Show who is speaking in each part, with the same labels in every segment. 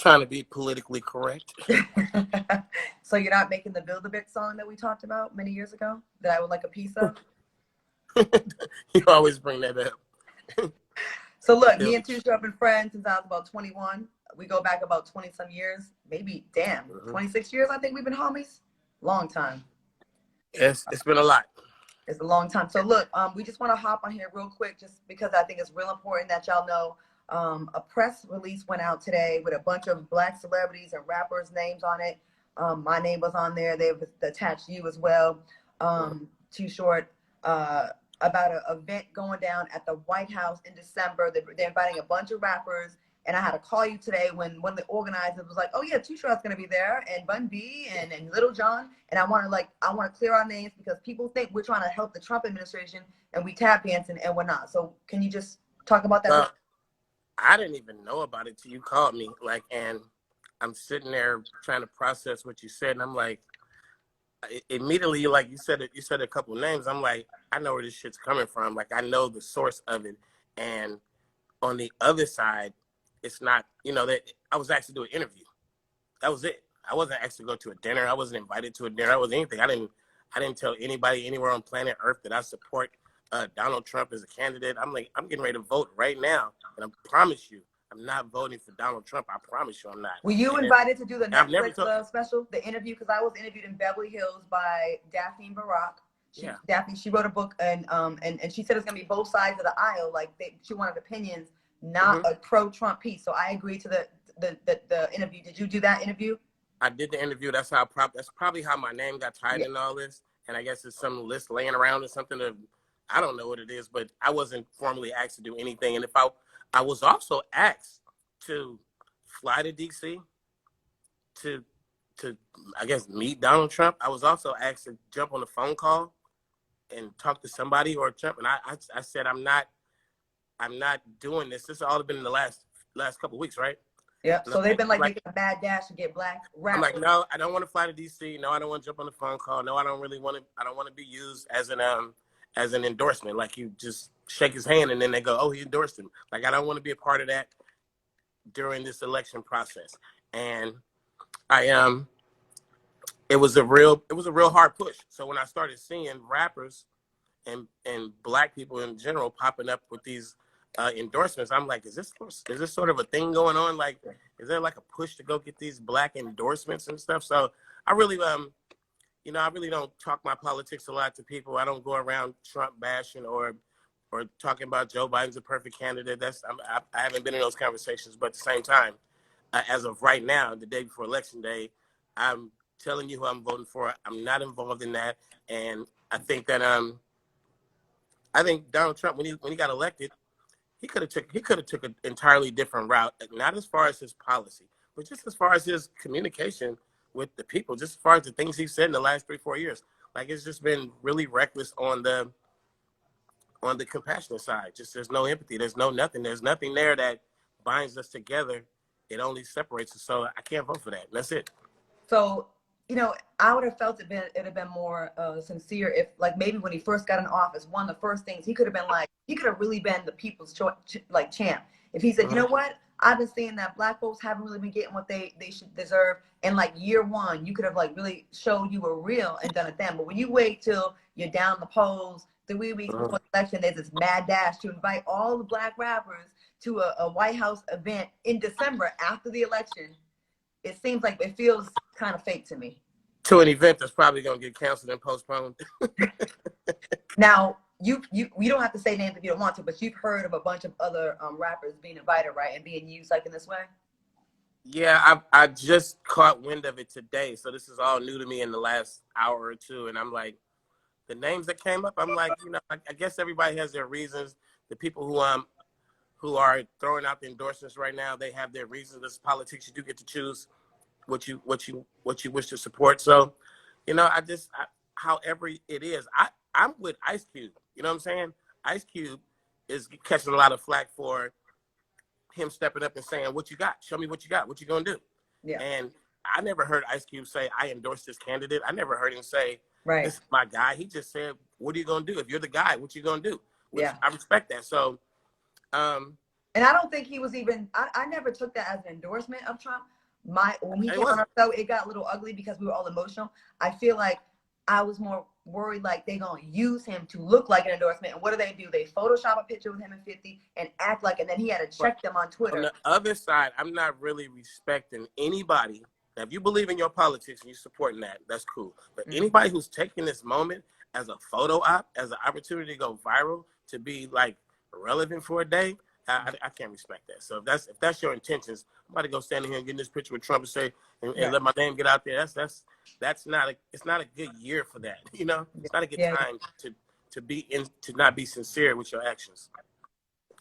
Speaker 1: trying to be politically correct.
Speaker 2: So you're not making the Build a Bit song that we talked about many years ago that I would like a piece of?
Speaker 1: You always bring that up.
Speaker 2: So look, me and Tusha have been friends since I was about 21. We go back about 20 some years, maybe, 26 years. I think we've been homies. Long time.
Speaker 1: Yes, it's been a lot.
Speaker 2: It's a long time. So look, we just want to hop on here real quick, just because I think it's real important that y'all know. A press release went out today with a bunch of Black celebrities and rappers' names on it. My name was on there. They've attached you as well. Too Short. About an event going down at the White House in December. They're inviting a bunch of rappers. And I had to call you today when one of the organizers was like, "Oh yeah, Too Short's gonna be there, and Bun B and Little John." And I want to clear our names because people think we're trying to help the Trump administration and we tap dancing and whatnot. So can you just talk about that?
Speaker 1: I didn't even know about it till you called me. And I'm sitting there trying to process what you said, and I'm like, immediately, like you said a couple of names. I'm like, I know where this shit's coming from. Like, I know the source of it. And on the other side, it's not, that I was asked to do an interview. That was it. I wasn't asked to go to a dinner. I wasn't invited to a dinner. I wasn't anything. I didn't tell anybody anywhere on planet Earth that I support Donald Trump as a candidate. I'm getting ready to vote right now. And I promise you, I'm not voting for Donald Trump. I promise you I'm not.
Speaker 2: Were you invited to do the Netflix special, the interview? Because I was interviewed in Beverly Hills by Daphne Barak. Daphne, she wrote a book, and she said it's going to be both sides of the aisle. Like, she wanted opinions, not a pro-Trump piece. So I agreed to the interview. Did you do that interview?
Speaker 1: I did the interview. That's probably how my name got tied in all this. And I guess it's some list laying around or something. I don't know what it is, but I wasn't formally asked to do anything. And if I was also asked to fly to DC to I guess meet Donald Trump. I was also asked to jump on a phone call and talk to somebody or Trump. And I said I'm not doing this. This has all been in the last couple of weeks, right?
Speaker 2: Yeah. So they've been making a bad dash to get Black rappers.
Speaker 1: I'm like, no, I don't want to fly to DC. No, I don't want to jump on the phone call. No, I don't really want to. I don't want to be used as an endorsement. Like, you just shake his hand and then they go, "Oh, he endorsed him." Like, I don't want to be a part of that during this election process. And it was a real hard push. So when I started seeing rappers and Black people in general popping up with these endorsements, I'm like, is this sort of a thing going on? Like, is there like a push to go get these Black endorsements and stuff? So I really I really don't talk my politics a lot to people. I don't go around Trump bashing or talking about Joe Biden's a perfect candidate. I haven't been in those conversations. But at the same time, as of right now, the day before Election Day, I'm telling you who I'm voting for. I'm not involved in that. And I think that Donald Trump, when he got elected, he could have took an entirely different route. Not as far as his policy, but just as far as his communication with the people, just as far as the things he said in the last 3-4 years. Like, it's just been really reckless on the compassionate side. Just, there's no empathy. There's nothing. There's nothing there that binds us together. It only separates us. So I can't vote for that. That's it.
Speaker 2: So, I would have felt it'd have been more sincere if, like, maybe when he first got in office, one of the first things he could have really been the people's champ. If he said, you know what, I've been seeing that Black folks haven't really been getting what they should deserve. And like year one, you could have like really showed you were real and done it then. But when you wait till you're down the polls 3 weeks before the election, there's this mad dash to invite all the Black rappers to a White House event in December after the election. It seems like it feels kind of fake to me.
Speaker 1: To an event that's probably going to get canceled and postponed.
Speaker 2: Now, you don't have to say names if you don't want to, but you've heard of a bunch of other rappers being invited, right, and being used like in this way?
Speaker 1: Yeah, I just caught wind of it today, so this is all new to me in the last hour or two, and I'm like, the names that came up, I'm like, I guess everybody has their reasons. The people who are throwing out the endorsements right now, they have their reasons. As politics, you do get to choose what you wish to support. So, however it is, I'm with Ice Cube. You know what I'm saying? Ice Cube is catching a lot of flack for him stepping up and saying, "What you got? Show me what you got. What you gonna do?"
Speaker 2: Yeah.
Speaker 1: And I never heard Ice Cube say, "I endorse this candidate." I never heard him say,
Speaker 2: "Right,
Speaker 1: this is my guy." He just said, "What are you gonna do? If you're the guy, what you gonna do?" Which
Speaker 2: yeah,
Speaker 1: I respect that. So,
Speaker 2: And I don't think he was even, I never took that as an endorsement of Trump. When he
Speaker 1: It
Speaker 2: came on
Speaker 1: wasn't.
Speaker 2: our show, it got a little ugly because we were all emotional. I feel like I was more worried like they gonna use him to look like an endorsement. And what do? They Photoshop a picture with him and 50 and act like, and then he had to
Speaker 1: But
Speaker 2: check them on
Speaker 1: on
Speaker 2: Twitter.
Speaker 1: the other side, I'm not really respecting anybody. Now, if you believe in your politics and you're supporting that, that's cool. But anybody who's taking this moment as a photo op, as an opportunity to go viral, to be like relevant for a day, I can't respect that. So if that's your intentions, I'm about to go stand in here and get in this picture with Trump and say and
Speaker 2: Right.
Speaker 1: let my name get out there. That's not a it's not a good year for that. You know, it's not a good
Speaker 2: Yeah.
Speaker 1: time to not be sincere with your actions.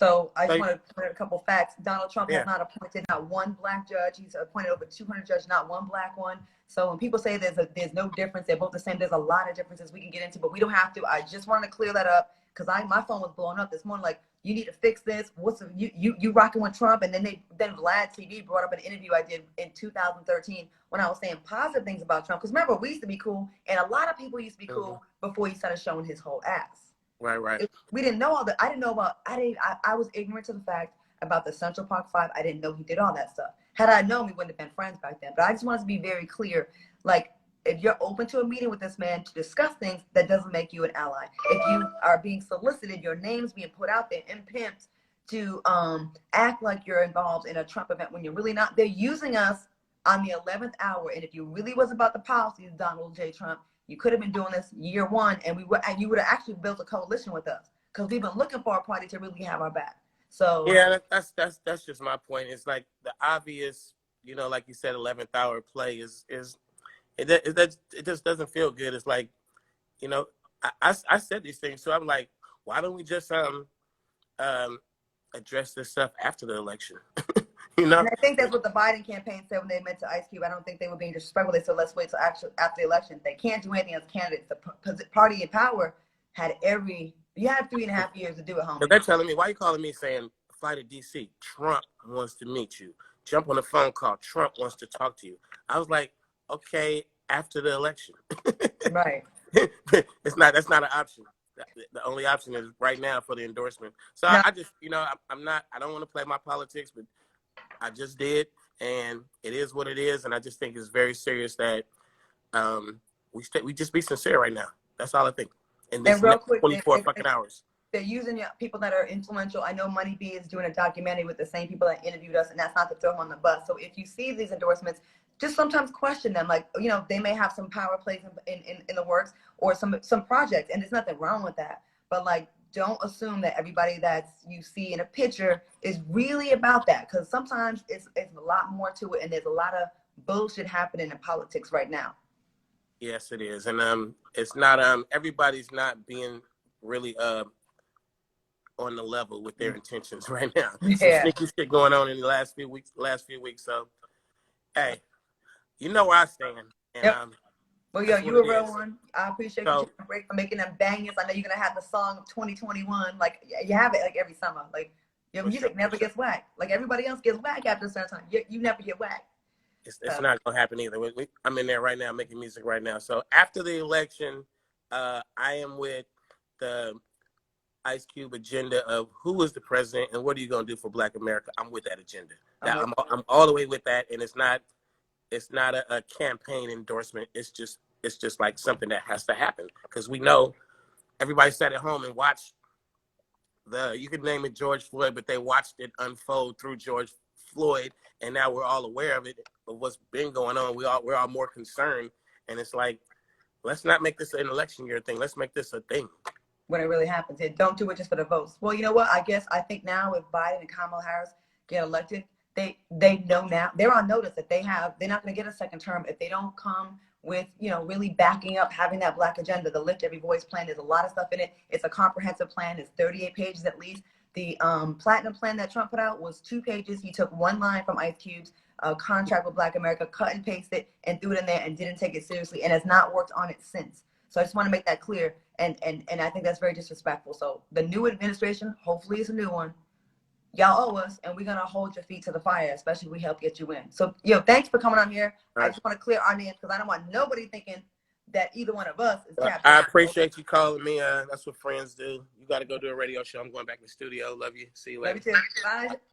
Speaker 2: So I
Speaker 1: So
Speaker 2: just want to put a couple facts. Donald Trump has
Speaker 1: yeah.
Speaker 2: not appointed not one black judge. He's appointed over 200 judges, not one black one. So when people say there's no difference, they're both the same. There's a lot of differences we can get into, but we don't have to. I just wanted to clear that up because my phone was blowing up this morning. Like, you need to fix this. You rocking with Trump? And then Vlad TV brought up an interview I did in 2013 when I was saying positive things about Trump. Because remember, we used to be cool, and a lot of people used to be cool before he started showing his whole ass.
Speaker 1: Right.
Speaker 2: We didn't know all that. I didn't know about. I was ignorant to the fact about the Central Park Five. I didn't know he did all that stuff. Had I known, we wouldn't have been friends back then. But I just wanted to be very clear. Like, if you're open to a meeting with this man to discuss things, that doesn't make you an ally. If you are being solicited, your name's being put out there and pimped to act like you're involved in a Trump event when you're really not. They're using us on the 11th hour. And if you really was about the policies, Donald J. Trump, you could have been doing this year one, and you would have actually built a coalition with us because we've been looking for a party to really have our back. So
Speaker 1: Yeah, that's just my point. It's like the obvious, like you said, 11th hour play is it just doesn't feel good. It's like, I said these things, so I'm like, why don't we just address this stuff after the election?
Speaker 2: And I think that's what the Biden campaign said when they met to Ice Cube. I don't think they were being disrespectful. They said, let's wait till after the election. They can't do anything as candidates. The party in power you had 3.5 years to do it, homie.
Speaker 1: But they're telling me, why are you calling me saying fly to DC? Trump wants to meet you. Jump on a phone call. Trump wants to talk to you. I was like, okay, after the election.
Speaker 2: Right.
Speaker 1: That's not an option. The only option is right now for the endorsement. So
Speaker 2: No.
Speaker 1: I just, I don't want to play my politics, but I just did, and it is what it is. And I just think it's very serious that we just be sincere right now. That's all I think. In this
Speaker 2: real
Speaker 1: next
Speaker 2: quick,
Speaker 1: 24 fucking hours.
Speaker 2: They're using people that are influential. I know Money B is doing a documentary with the same people that interviewed us, and that's not to throw them on the bus. So if you see these endorsements, just sometimes question them. Like, they may have some power plays in the works or some projects, and there's nothing wrong with that. But like, don't assume that everybody that you see in a picture is really about that, because sometimes it's a lot more to it, and there's a lot of bullshit happening in politics right now.
Speaker 1: Yes, it is, and it's not everybody's not being really on the level with their intentions right now.
Speaker 2: Yeah.
Speaker 1: Some sneaky shit going on in the last few weeks. So, hey, you know where I stand. And,
Speaker 2: yep. Well, yo, you a real one. I appreciate you taking a break for making them bangers. I know you're gonna have the song 2021. Like, you have it like every summer. Like, your music never gets whacked. Like everybody else gets whacked after a certain time. You never get whacked.
Speaker 1: It's not gonna happen either. I'm in there right now making music right now. So after the election, I am with the Ice Cube agenda of who is the president and what are you gonna do for Black America. I'm with that agenda. I'm all the way with that, and it's not a campaign endorsement. It's just like something that has to happen because we know everybody sat at home and watched you could name it George Floyd, but they watched it unfold through George Floyd, and now we're all aware of it, of what's been going on. We're all more concerned, and it's like, let's not make this an election year thing. Let's make this a thing.
Speaker 2: When it really happens, don't do it just for the votes. Well, you know what? I think now if Biden and Kamala Harris get elected, they know now, they're on notice that they're not going to get a second term if they don't come with, really backing up, having that Black agenda, the Lift Every Voice plan. There's a lot of stuff in it. It's a comprehensive plan. It's 38 pages at least. The platinum plan that Trump put out was 2 pages. He took one line from Ice Cube's contract with Black America, cut and pasted, and threw it in there and didn't take it seriously, and has not worked on it since. So I just want to make that clear, and I think that's very disrespectful. So the new administration, hopefully it's a new one, y'all owe us, and we're going to hold your feet to the fire, especially if we help get you in. So, thanks for coming on here. Right. I just want to clear our names because I don't want nobody thinking that either one of us is tapped
Speaker 1: I
Speaker 2: into.
Speaker 1: appreciate you calling me. That's what friends do. You got to go do a radio show. I'm going back to the studio. Love you. See you
Speaker 2: Love
Speaker 1: later.
Speaker 2: you too. Bye.